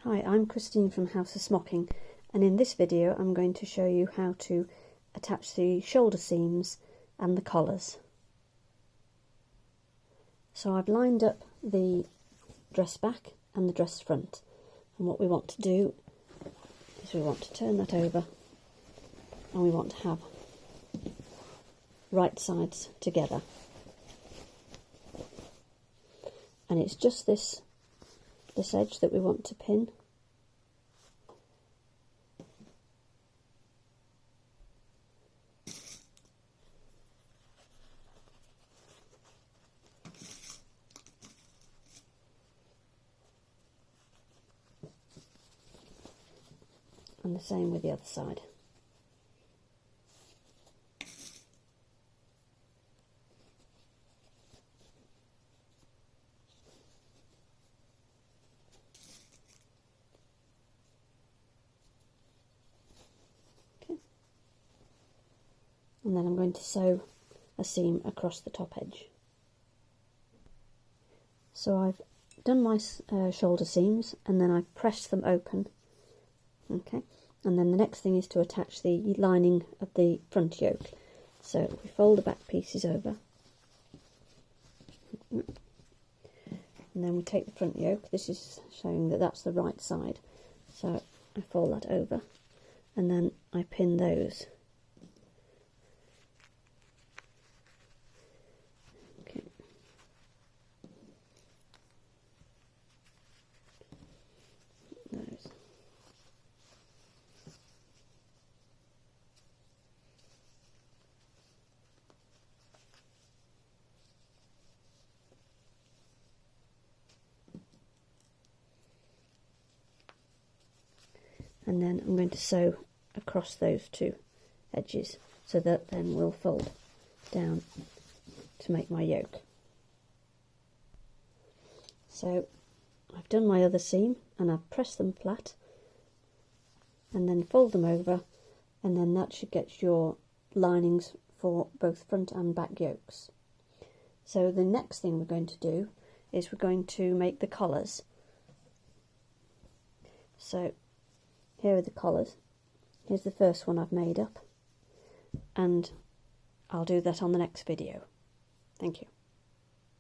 Hi, I'm Christine from House of Smocking, and in this video I'm going to show you how to attach the shoulder seams and the collars. So I've lined up the dress back and the dress front, and what we want to do is we want to turn that over and we want to have right sides together, and it's just this edge that we want to pin. And the same with the other side. And then I'm going to sew a seam across the top edge. So I've done my shoulder seams and then I've pressed them open. Okay, and then the next thing is to attach the lining of the front yoke. So we fold the back pieces over, and then we take the front yoke. This is showing that that's the right side, so I fold that over and then I pin those. Those. And then I'm going to sew across those two edges so that then we'll fold down to make my yoke. So I've done my other seam and I've pressed them flat and then fold them over, and then that should get your linings for both front and back yokes. So the next thing we're going to do is we're going to make the collars. So here are the collars. Here's the first one I've made up, and I'll do that on the next video.